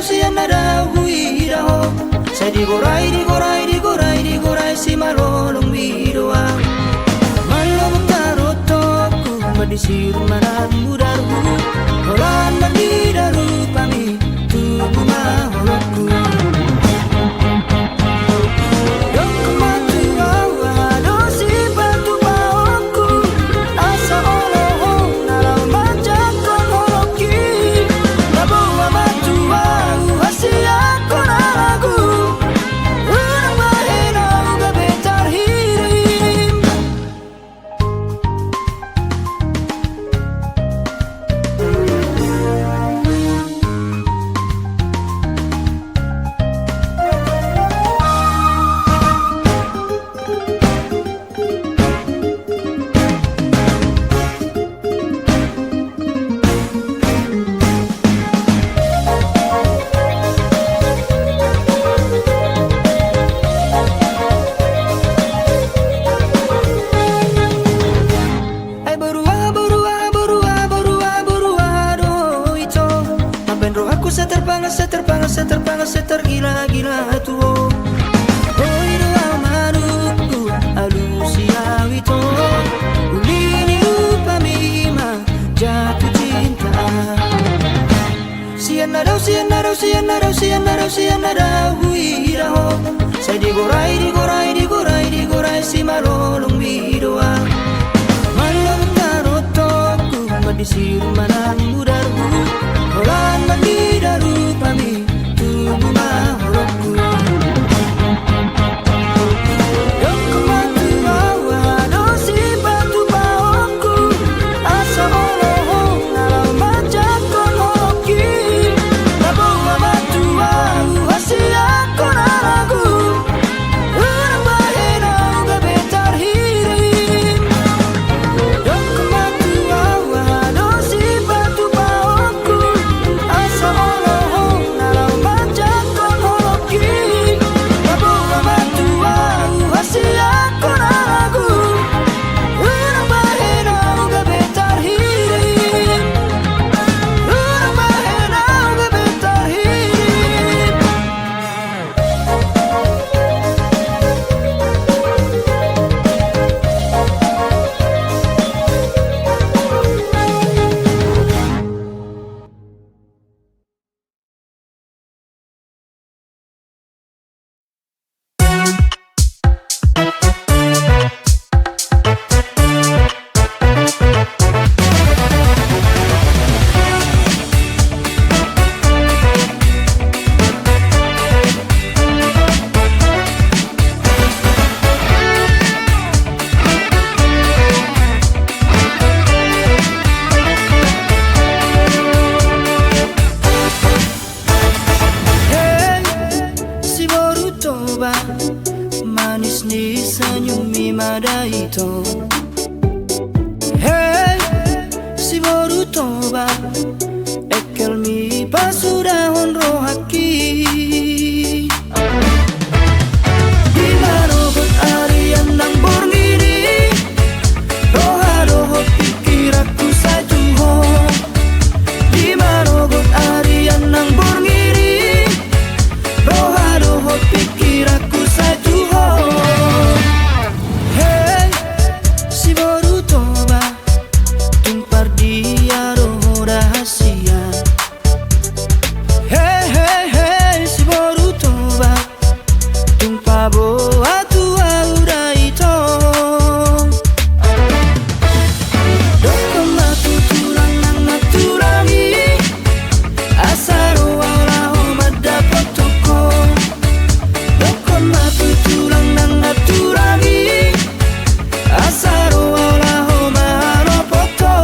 sianara huiraho. Sai digorai digorai digorai digorai si malolong widoa. Malo tarotoku madisir manat mudarku. Holan mandidaru pami tubuh maholoku. Setergila-gila tuo. Oi doa manuku alusia wito. Ulini lupa mima jatuh cinta. Sianarau sianarau sianarau sianarau sianarau huiraho. Sai digorai digorai digorai digorai si malolong widoa. Malam tarotoku madisir manan mudarku. Holan mandidaru pami tubuh maholoku. Yang kematu bawa dosi batu bawaku. Asa oloho nalau macam konoki. Bawa batu bau hasia konaragu. Urang bahena uga betar hirim. Yang kematu bawa dosi batu bawaku. Asa oloho nalau macam konoki. Bawa batu bau hasia konaragu. Urang bahena uga betar hirim. Urang bahena uga betar hirim. Si baru toba manis ni senyum mi madaito. Hey, si baru toba ekel mi pasudahon rohaki. Di mana buat arian nang borngini. Roha pikir aku sajuho. Di mana buat arian nang borngini. Roha pikir aku sajuho. Hey, si baru toba tumpar dia roho rahasia. Hey, hey, hey, si baru toba tumpah boa tua udah itu. Dokon matu turang nang naturangi. Asaro walau madapat toko. Dokon matu turang nang naturangi. Asaro walau maropoto.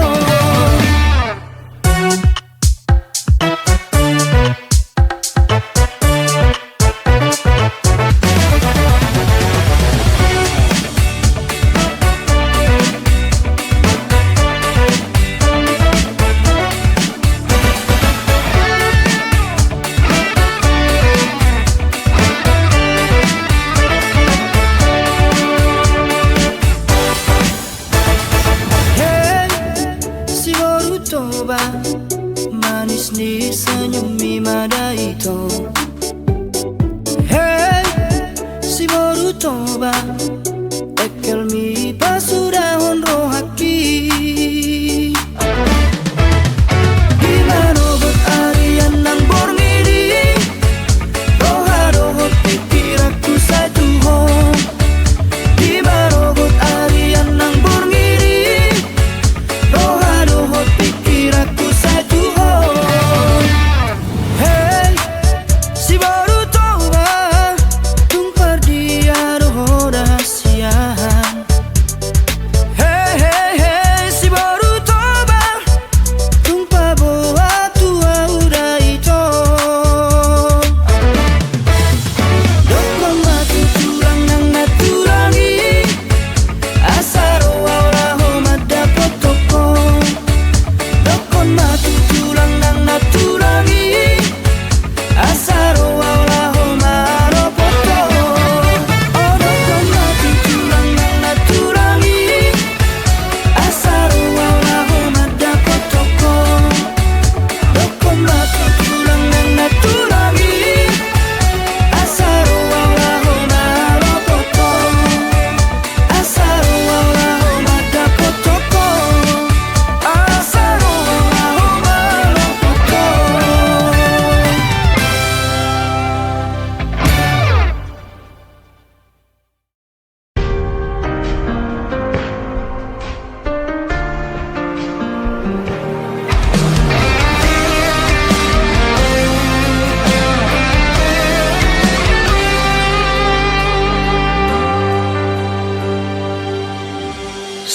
si baru toba tekel mi pasudahon rohaki. Gimana buat arian nang borngiri roha rohot pikir aku satu home. Gimana buat arian nang borngiri roha rohot pikir aku satu home. Hey, si baru toba tung perdia roho rahasiaan. Hey, hey, hey, si baru toba tung paboa tua udah itu. Dokon matu turang nang naturangi asaro auraho madapat toko. Dokon matu turang nang naturangi asaro auraho maropoto. Oh, dokon matu turang nang naturangi asaro auraho madapat toko. Dokon matu turang nang naturangi asaro auraho maropoto. Asaro auraho madapat toko. Asaro auraho maropoto.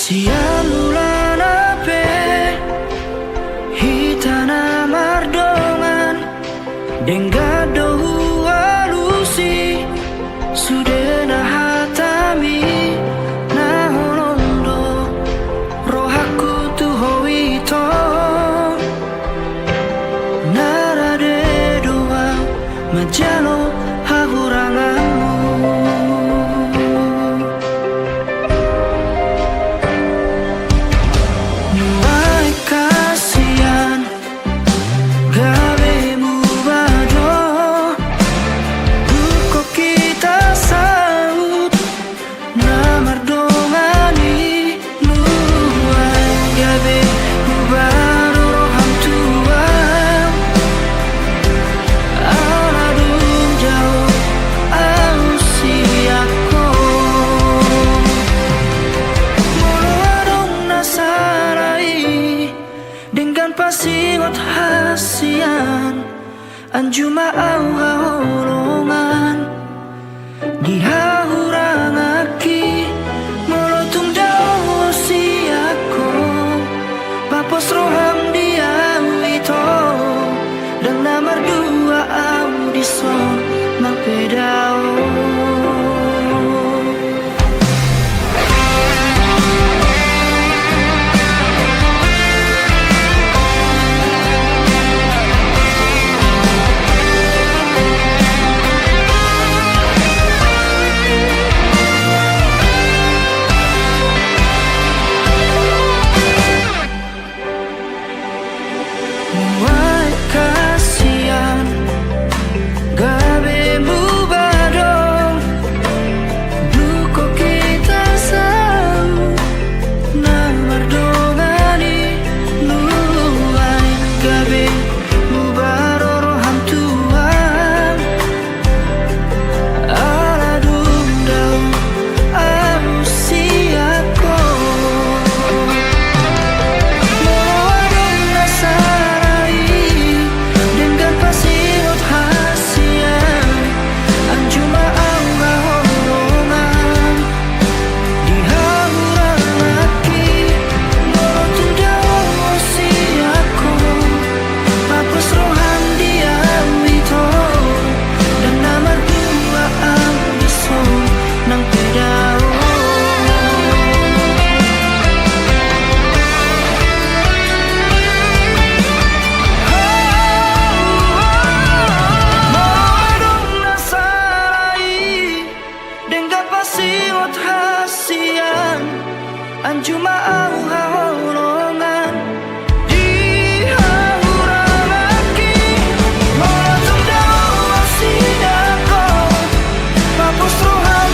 Sialulan ape hitana mardongan denggado alusi sudena hatami nahonondo rohaku tu hoito narade doa majalo hahuranganmu. Nuai kasihan gawe mubado duko kita saut namar dongani. Nuai gawe mubado roham tua aladun jauh ausiako. Molo adong nasarai dengan pasingot hasian anjuma au haholongan dihahurangaki molotung dawo siako papos roham dia wito dan namar dua audison nang pedao. Nuai kasihan gawe mubadong duko kita sau namar dongani. Nuai gawe mubado roham tuan aladun dau ausiako. Molo adong nasarai dengan pasingot hasian anjuma au haholongan dihahurangaki molotung dawo siako papos roham dia wito dan namar dua audison nang pedao. Modong nasarai dengan pasingot hasian anjuma au haholongan dihahurangaki molotung dawo siako papos roham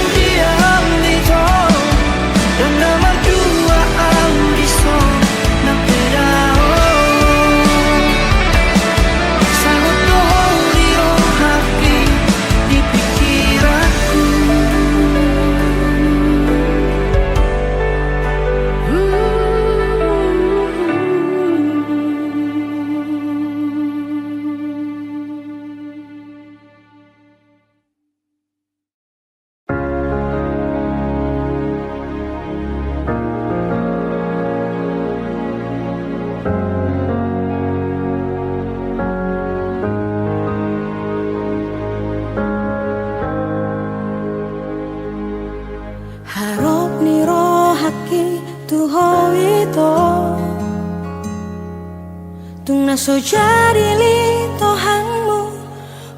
naso jadi litohanmu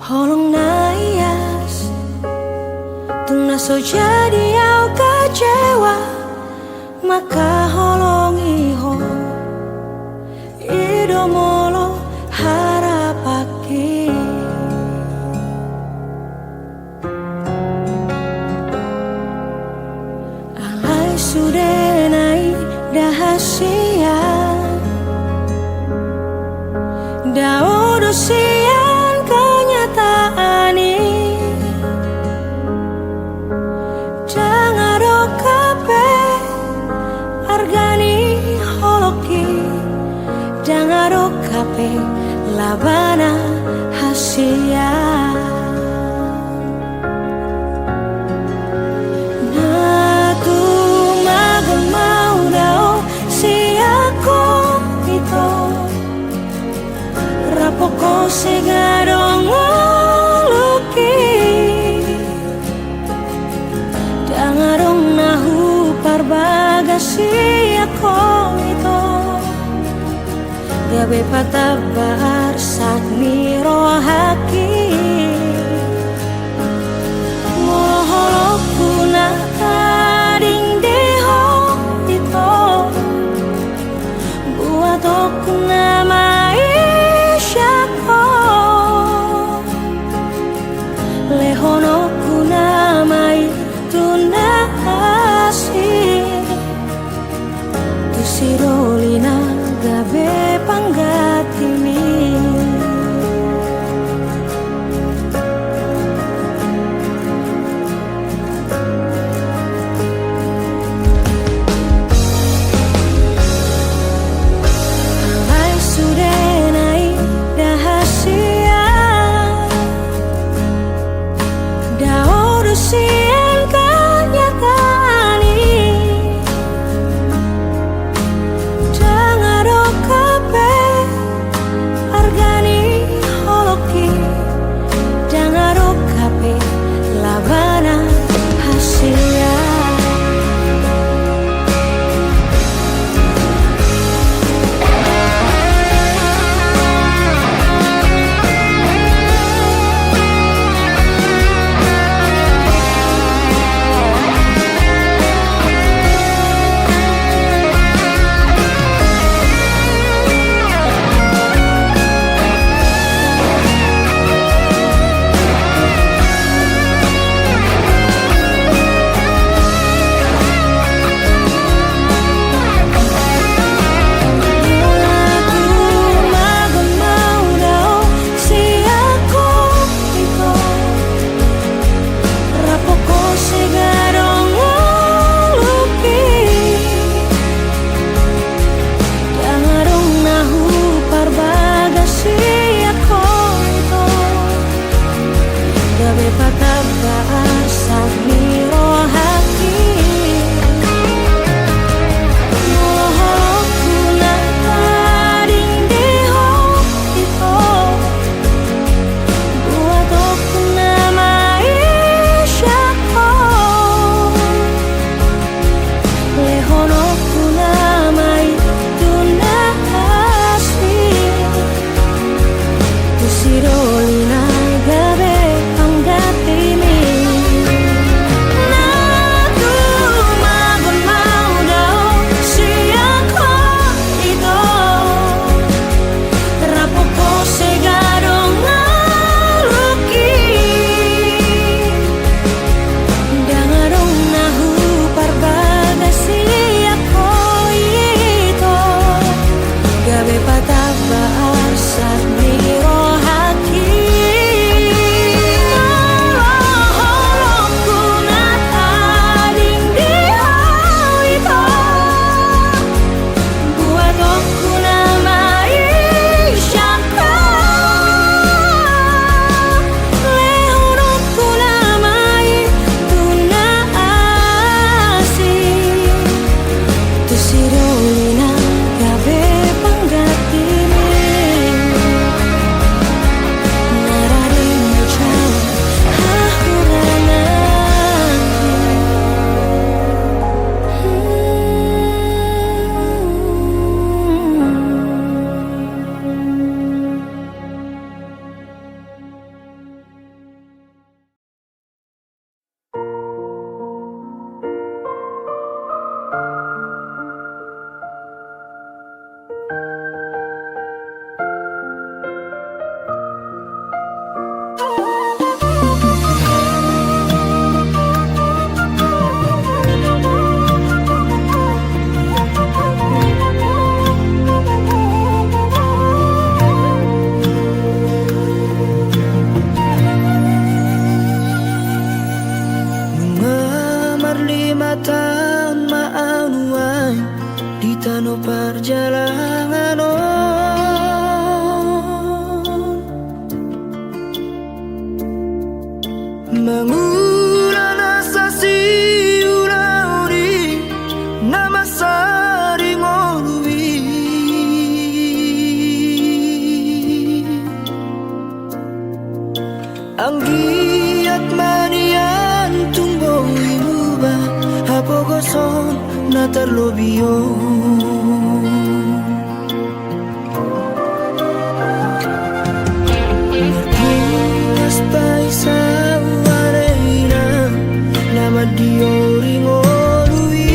holong naias, tung naso jadi au kecewa maka holong iho idomolo harapaki. Alai sudah naik dahasia daudo sian kenyataan ini jangan kape argani holoki jangan kape labana hasia natu magamau dao siako ito rapoko segadong luki dangarong nahu parbagasi ako ito gabe patabar sak miro haki moholoku na kading deho ito buat aku namai lehono kunamai tunasi tusirolina gabe panggatimi. Alai sudah naik dahasia daudo sian kenyataan ini jangan kape argani holoki jangan kape labana hasilnya. perjalanan mengulang asa siulauri nama sari ngorui anggiat manian tumbuh imuba hapo gosong na terlobio Martinas paisa wareina nama diori ngorui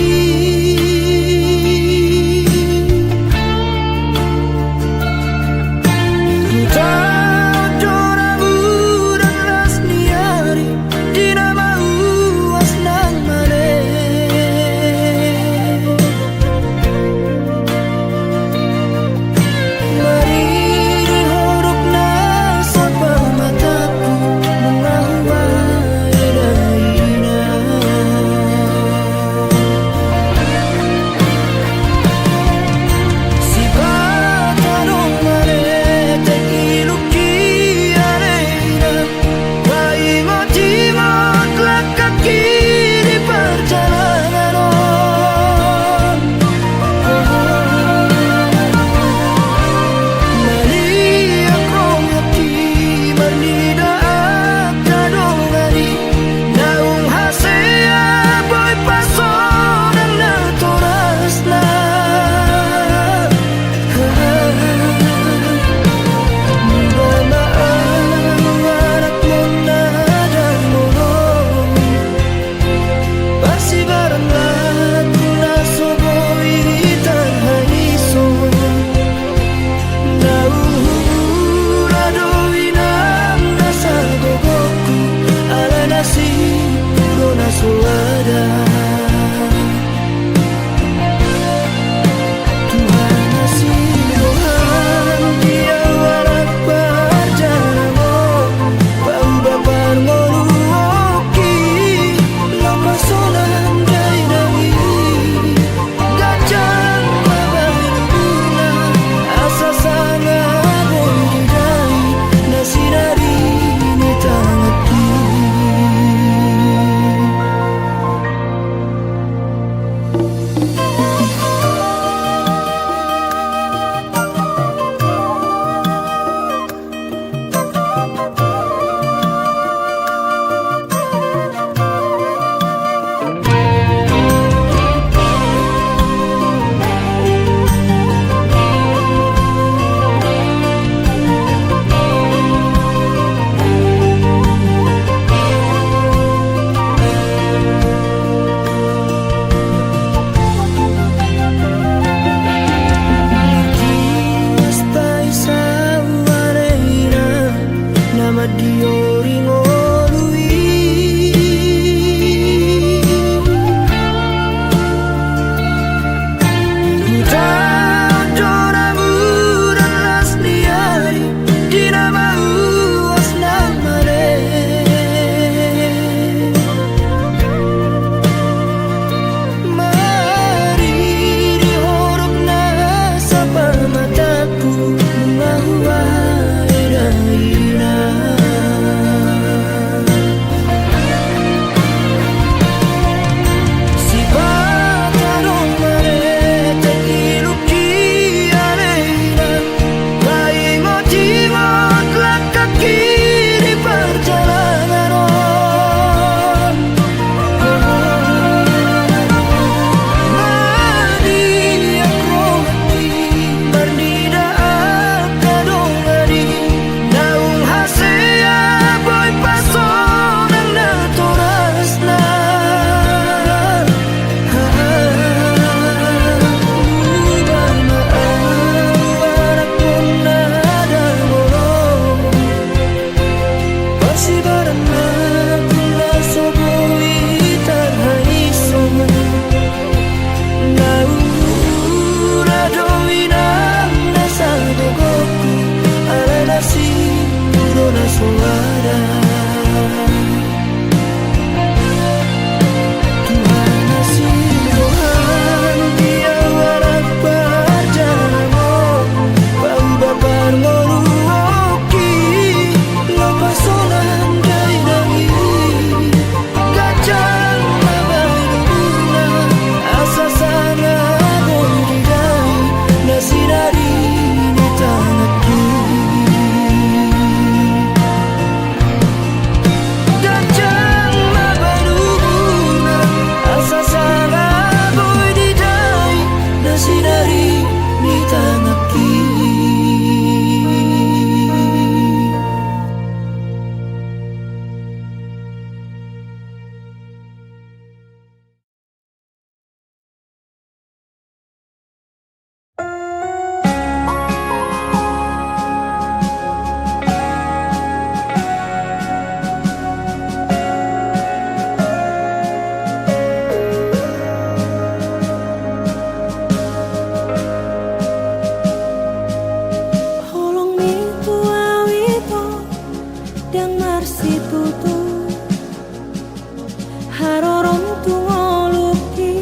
haroron tungoluki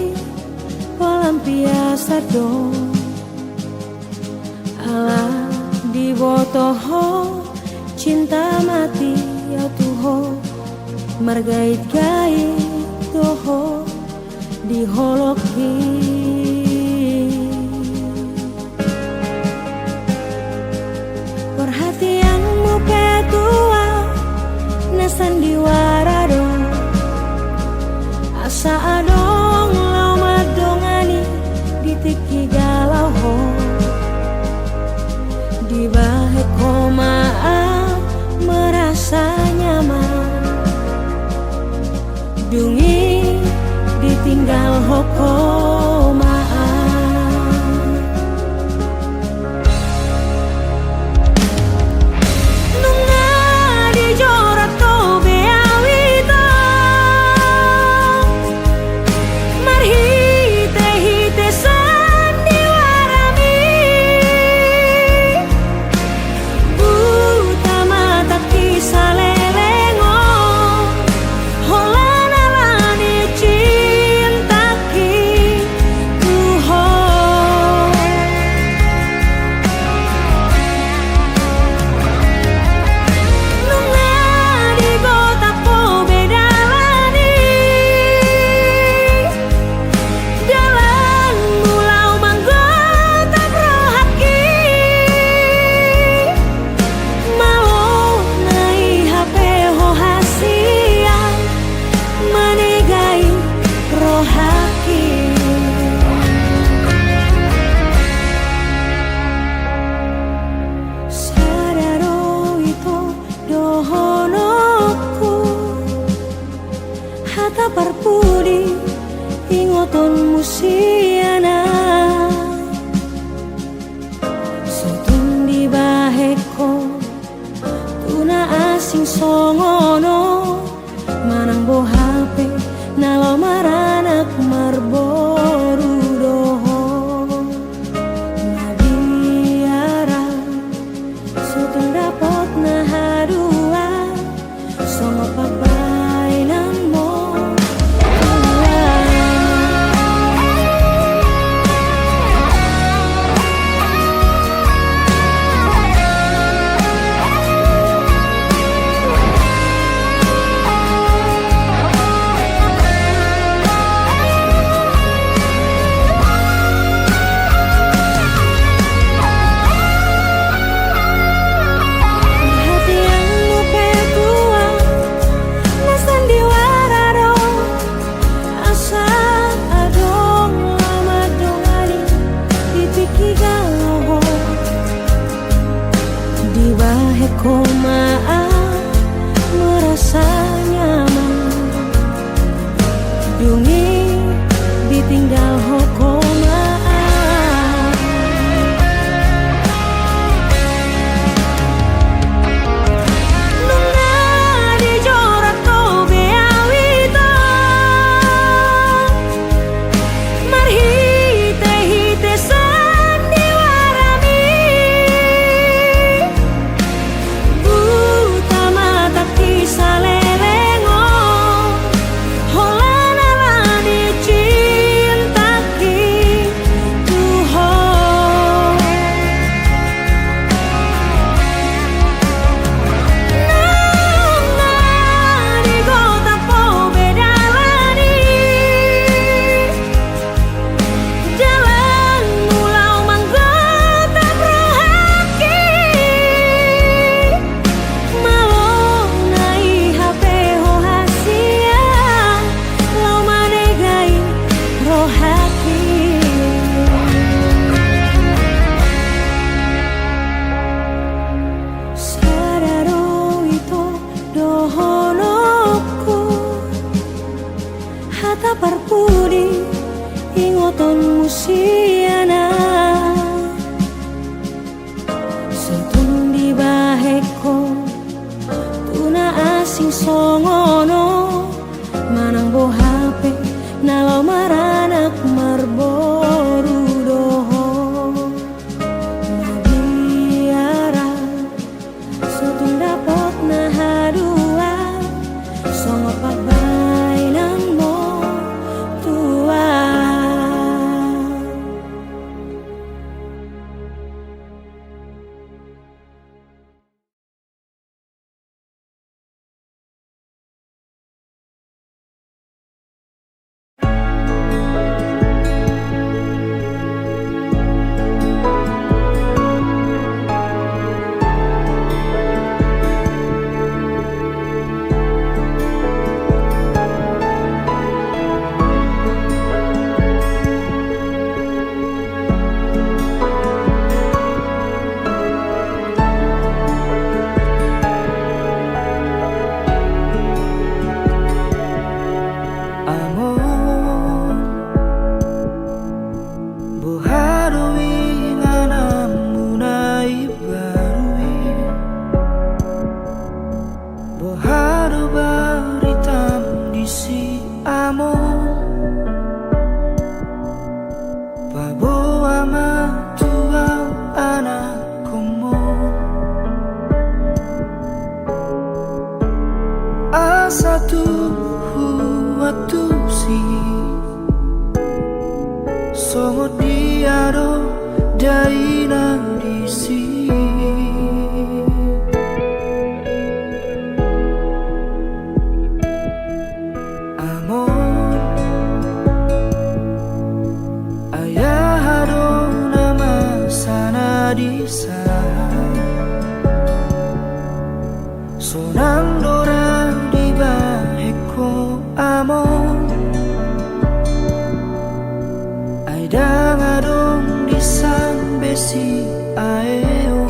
pelampiasa do ala dibotoho cinta mati ya tuho margait-gait doho diholoki perhatianmu petua na sandiwara do asa adong lau madongani ditiki galau ho di bahe komaa merasa nyaman dungi ditinggal hokomaan nunga dijorat to beawito marhite-hite sandiwarami buta mata kisah lelengo holana lani cintaki tuho nunga di kota po bedalani dalam mulau manggota prohaki mau nai HP ho hasia manegai rohaki sadaro ito dohonoku hata parpudi ingoton musiana sotun di baheko tuna asing songono manang bo HP nalo maranak marboru doho nabiara sotun dapot na hadua songo pabainan mo perhatianmu petua na sandiwara do asa adong lama dongani ditiki galau di bahe komaa merasa nyaman dungi ditinggal hokomaan nunga dijorat to beawito marhite-hite sandiwarami buta mata kisah lelengo holana lani cintaki tuho nunga di kota po bedalani jalan mulau manggota prohaki mau nai HP ho hasia lau manegai rohaki sadaro ito dohonoku hata parpudi ingoton musiana sotun di baheko tuna asing songono manang bo HP nalo maranak marboru doho nabiara sotun dapot na hadua songo pabainan amor Baboa matuau anak como Asa tu huatu si Songo diaro daina disi Amor ayahado nama sana disa Sonang dorang di baheko amor Ay dangadong di san besi aeo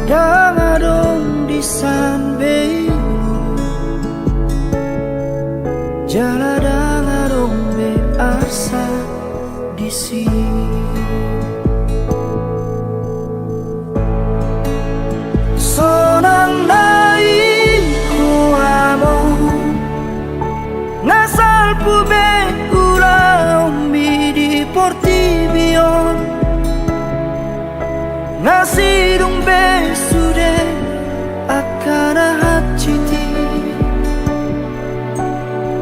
Dangadong di san beilu Jala dangadong be asa di sini Sonang dai ku amo Ngasal pube ula umbi di portibion Ngasidung be sude akana haciti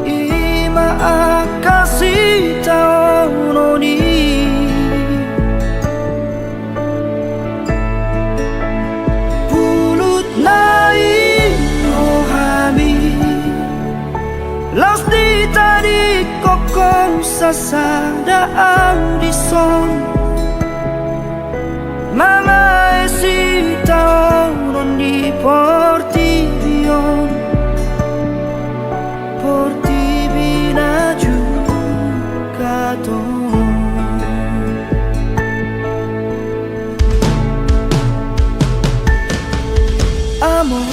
Ima akasi taononi Los di tadi kokong sasada audison Mga esita non di portibion Portibina giucaton Amor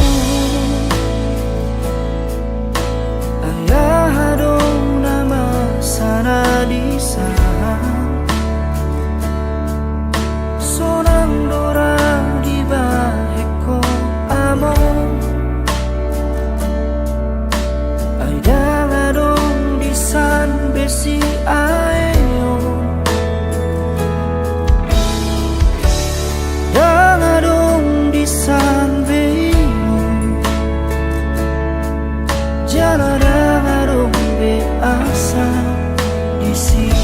sana di sana Sonang dorang di baheko amor Ay dangadong di san besi aeo Dangadong di san beilu Jala dangadong be asa di sini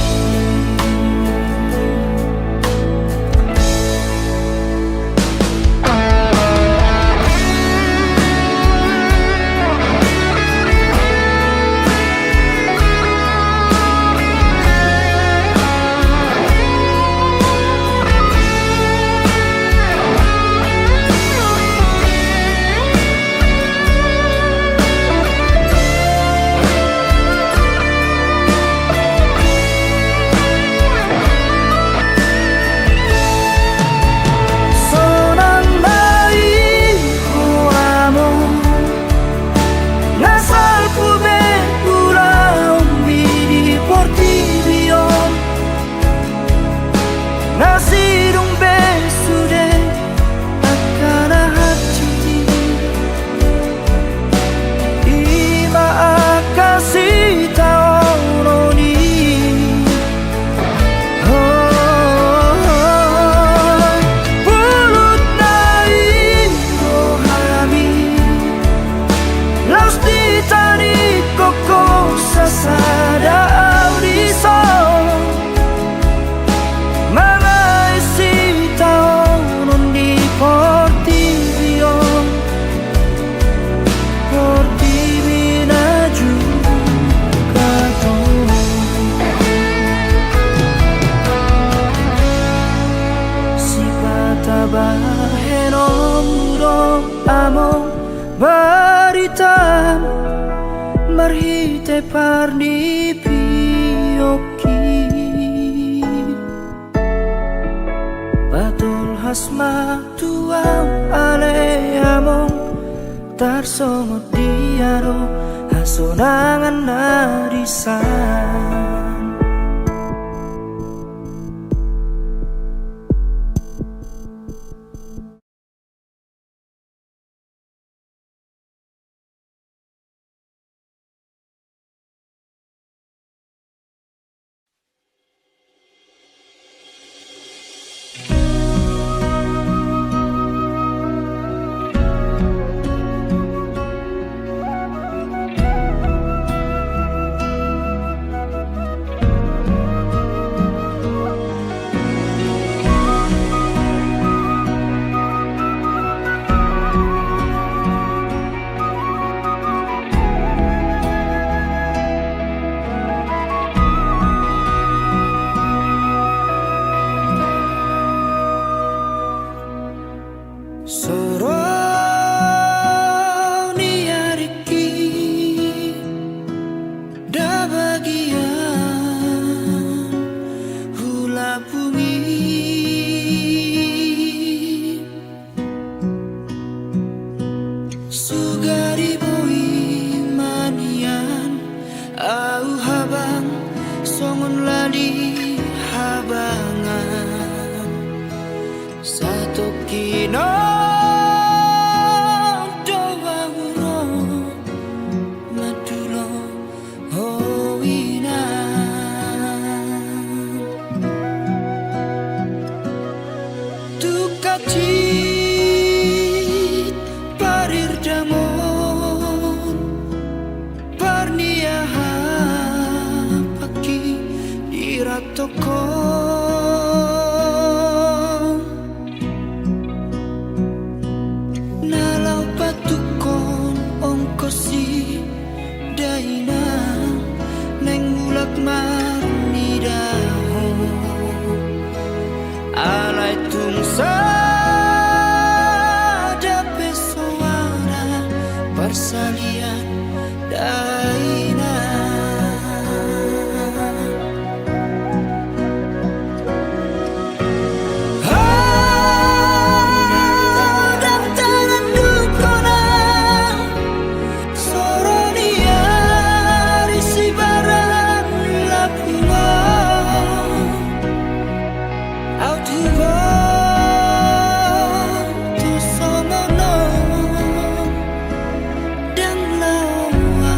Nasidung besude akana hati Ima akasi taononi Pulut nai rohami Laus di tani koko sasada audison Portibina giucaton Si patabahe nomuro amo Baritam marhite parni pioki Batul hasma tuang ale among Tarsongot diaro hasonangan narisan mon lali habangan satu kino doa urong madulo hoina tukacit parir damon parniaha pagi diratoko nalau patukon ongkosi daina neng mulak marni daho alai tungsa dape soana persalian daina dan tangan dukona soronia risi barang lapua autuvo tu somono dan lawa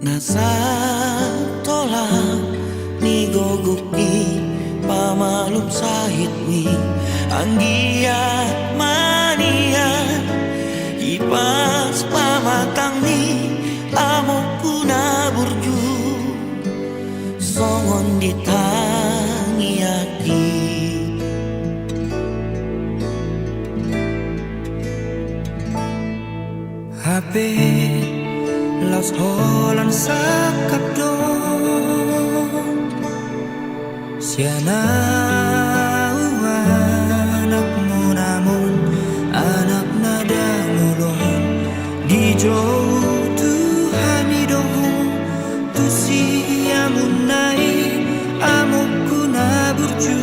Nasa tolak ni goguki pamalum sahit ni anggiat mania ipas pamatang ni amokku na burju songon ditangi aki HP Las holan sakap do Siana anakmu namun anak nada mulon di jauh Tuhan hidup tu siamun nai amukku na burju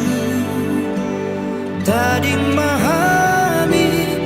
tading mahami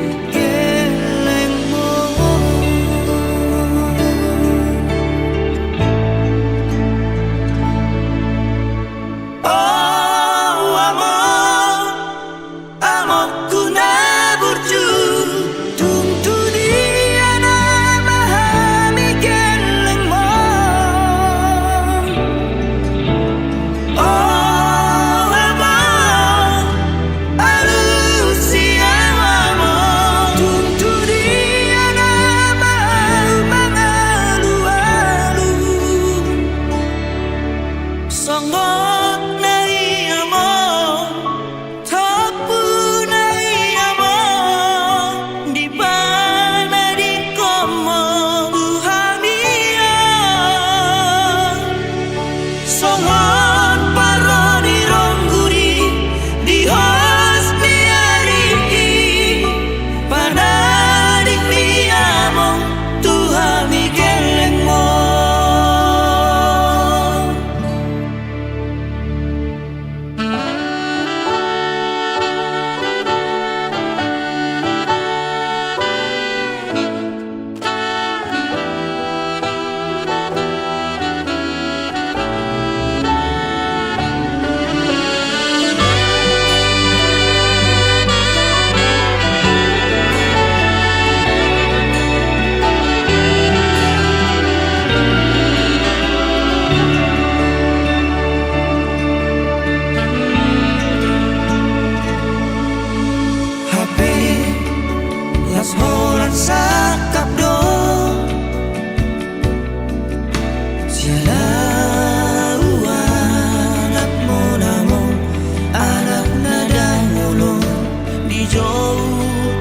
Las holan sakap do Siala anak mo namun anak nada mulon di jauh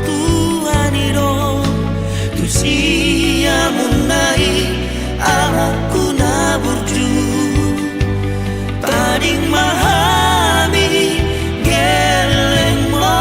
Tuhan hidup tu siamun nai amokku na burju tading mahami geleng mo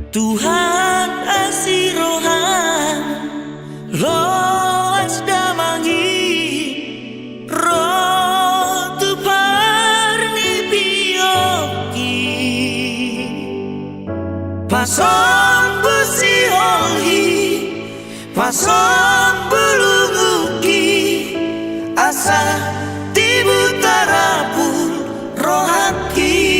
Tuhan asirohan loas damangi roh tu parni bioki pasang busi holhi pasang belunguki asa tibu tarapul rohaki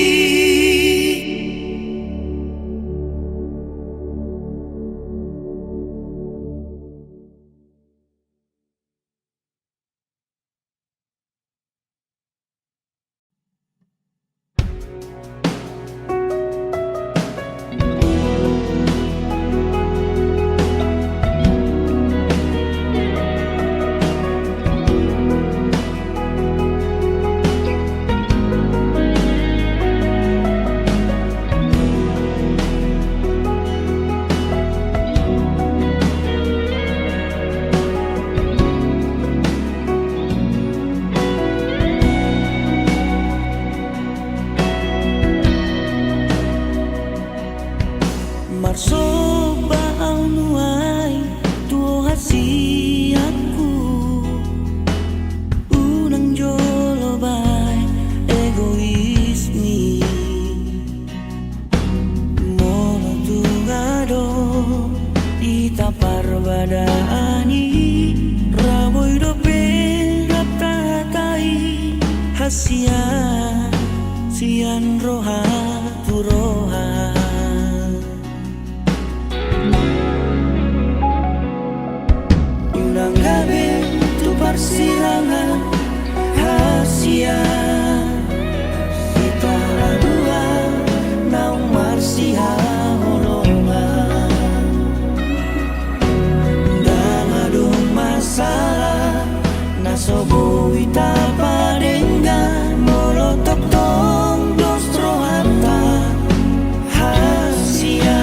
badaani rawoi dope raptatai hasia sian roha puroha Yunang gabe tu persilangan hasia kita dua naung marsia holongan dan adung masalah nasobo wita padenggan molotok tong dostro hata hasia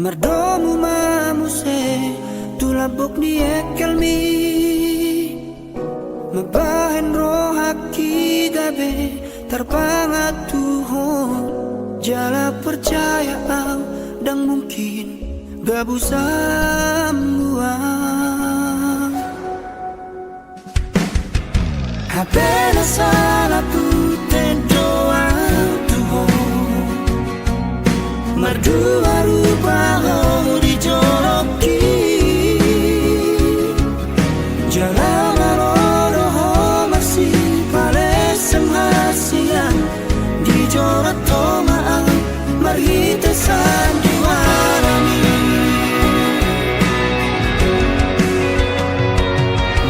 Mardomu mamuse tulabok ni ekelmi mabahen rohaki gabe terpangat Tuhan jala percaya au dan mungkin gabu samua Apena salah pute doa Tuhan Mardua rupa di joloki ora toma marhita sandiwarani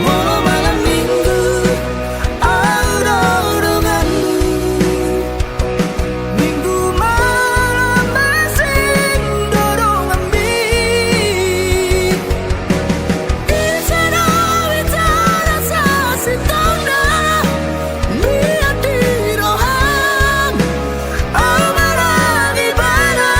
Walau malam minggu Aura denganmu Minggu malam mesin dorong ambil Bicara bicara sasitona Lihat di rohan Amarah ibadah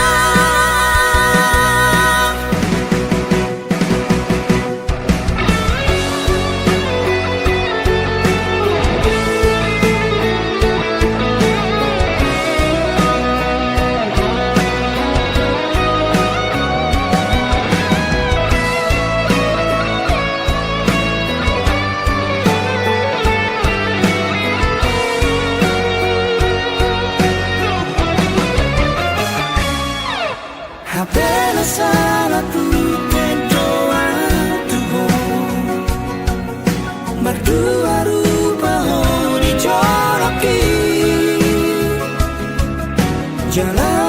Apenas salahku doa Tuhan Berdua rupa dijoroki Jalan